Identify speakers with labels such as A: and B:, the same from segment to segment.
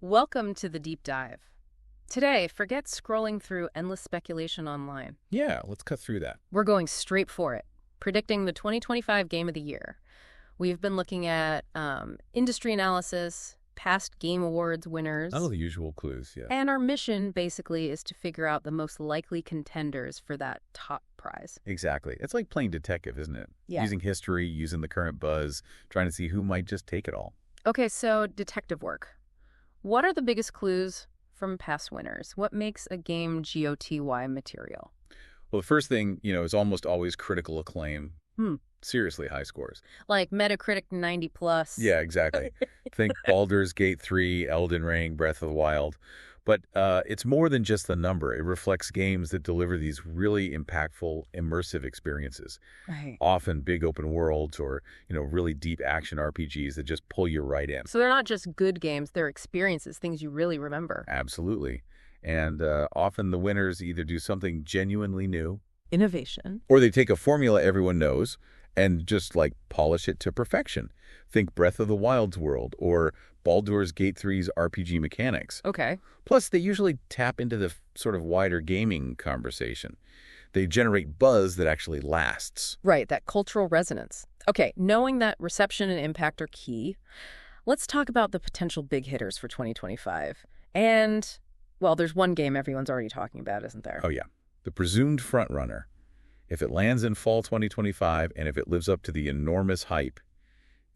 A: Welcome to the deep dive. Today, forget scrolling through endless speculation online.
B: Yeah, let's cut through that.
A: We're going straight for it, predicting the 2025 Game of the Year. We've been looking at industry analysis, past Game Awards winners.
B: Oh, the usual clues, yeah.
A: And our mission, basically, is to figure out the most likely contenders for that top prize.
B: Exactly. It's like playing detective, isn't it?
A: Yeah.
B: Using history, using the current buzz, trying to see who might just take it all.
A: Okay, so detective work. What are the biggest clues from past winners? What makes a game GOTY material?
B: Well, the first thing, is almost always critical acclaim.
A: Hmm.
B: Seriously high scores.
A: Like Metacritic 90 plus.
B: Yeah, exactly. Think Baldur's Gate 3, Elden Ring, Breath of the Wild. But it's more than just the number. It reflects games that deliver these really impactful, immersive experiences.
A: Right.
B: Often big open worlds or, really deep action RPGs that just pull you right in.
A: So they're not just good games, they're experiences, things you really remember.
B: Absolutely. And often the winners either do something genuinely new,
A: Innovation.
B: or they take a formula everyone knows and just polish it to perfection. Think Breath of the Wild's world or Baldur's Gate 3's RPG mechanics.
A: Okay.
B: Plus, they usually tap into the sort of wider gaming conversation. They generate buzz that actually lasts.
A: Right, that cultural resonance. Okay, knowing that reception and impact are key, let's talk about the potential big hitters for 2025. And, well, there's one game everyone's already talking about, isn't there?
B: Oh, yeah. The presumed frontrunner. If it lands in fall 2025 and if it lives up to the enormous hype,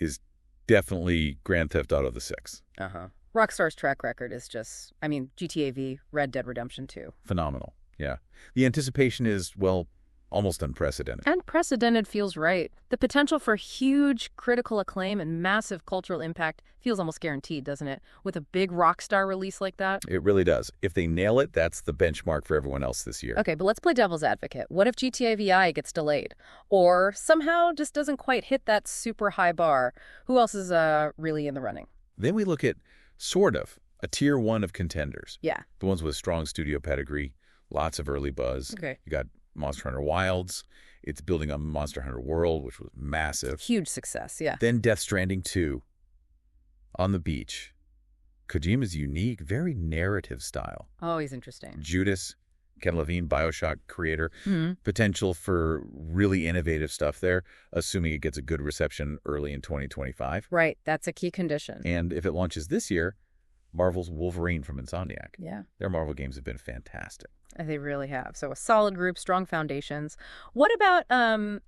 B: is definitely Grand Theft Auto the 6.
A: Uh-huh. Rockstar's track record is just, GTA V, Red Dead Redemption 2.
B: Phenomenal, yeah. The anticipation is, well, almost unprecedented.
A: Unprecedented feels right. The potential for huge critical acclaim and massive cultural impact feels almost guaranteed, doesn't it? With a big Rockstar release like that.
B: It really does. If they nail it, that's the benchmark for everyone else this year.
A: Okay, but let's play devil's advocate. What if GTA VI gets delayed? Or somehow just doesn't quite hit that super high bar? Who else is really in the running?
B: Then we look at, sort of, a tier 1 of contenders.
A: Yeah.
B: The ones with strong studio pedigree, lots of early buzz.
A: Okay.
B: You got Monster Hunter Wilds. It's building on Monster Hunter World, which was massive.
A: Huge success, yeah.
B: Then Death Stranding 2, On the Beach. Kojima's unique, very narrative style.
A: Oh, he's interesting.
B: Judas, Ken Levine, BioShock creator.
A: Mm-hmm.
B: Potential for really innovative stuff there, assuming it gets a good reception early in 2025.
A: Right, that's a key condition.
B: And if it launches this year, Marvel's Wolverine from Insomniac.
A: Yeah.
B: Their Marvel games have been fantastic.
A: They really have. So a solid group, strong foundations. What about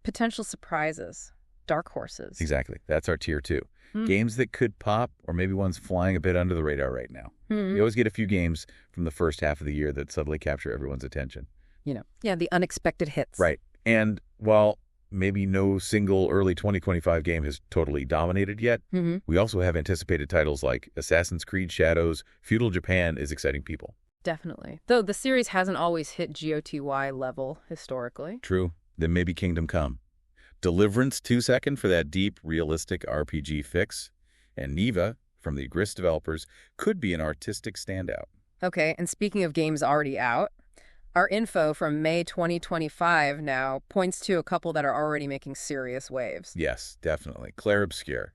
A: potential surprises? Dark horses.
B: Exactly. That's our tier 2. Games that could pop, or maybe ones flying a bit under the radar right now. You always get a few games from the first half of the year that suddenly capture everyone's attention.
A: Yeah, the unexpected hits.
B: Right. And while maybe no single early 2025 game has totally dominated yet, we also have anticipated titles like Assassin's Creed Shadows. Feudal Japan is exciting people.
A: Definitely. Though the series hasn't always hit GOTY level historically.
B: True. Then maybe Kingdom Come. Deliverance 2 Second for that deep, realistic RPG fix. And Neva, from the Gris developers, could be an artistic standout.
A: Okay, and speaking of games already out, our info from May 2025 now points to a couple that are already making serious waves.
B: Yes, definitely. Clair Obscur.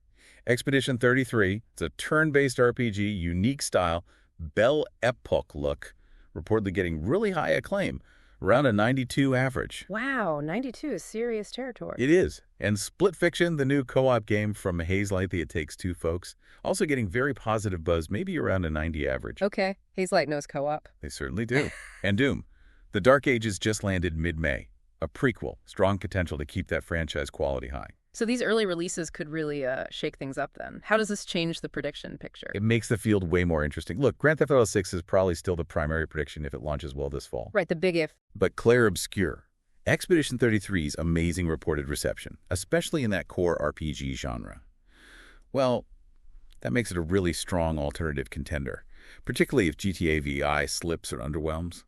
B: Expedition 33. It's a turn-based RPG, unique style, Belle Epoque look, reportedly getting really high acclaim, around a 92 average.
A: Wow, 92 is serious territory.
B: It is. And Split Fiction, the new co-op game from Haze Lightly, It Takes Two folks, also getting very positive buzz, maybe around a 90 average.
A: Okay, Hazelight knows co-op.
B: They certainly do. And Doom. The Dark Ages just landed mid-May. A prequel, strong potential to keep that franchise quality high.
A: So these early releases could really shake things up then. How does this change the prediction picture?
B: It makes the field way more interesting. Look, Grand Theft Auto 6 is probably still the primary prediction if it launches well this fall.
A: Right, the big if.
B: But Clair Obscur. Expedition 33's amazing reported reception, especially in that core RPG genre. Well, that makes it a really strong alternative contender, particularly if GTA VI slips or underwhelms.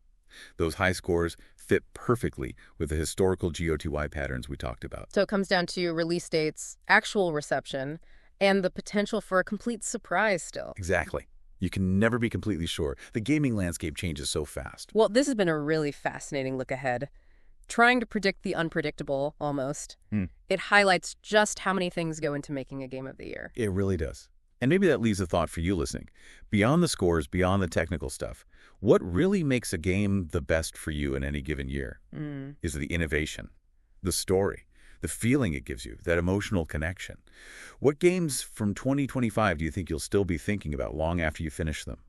B: Those high scores fit perfectly with the historical GOTY patterns we talked about.
A: So it comes down to release dates, actual reception, and the potential for a complete surprise still.
B: Exactly. You can never be completely sure. The gaming landscape changes so fast.
A: Well, this has been a really fascinating look ahead. Trying to predict the unpredictable, almost. It highlights just how many things go into making a game of the year.
B: It really does. And maybe that leaves a thought for you listening. Beyond the scores, beyond the technical stuff, what really makes a game the best for you in any given year? Is it the innovation, the story, the feeling it gives you, that emotional connection? What games from 2025 do you think you'll still be thinking about long after you finish them?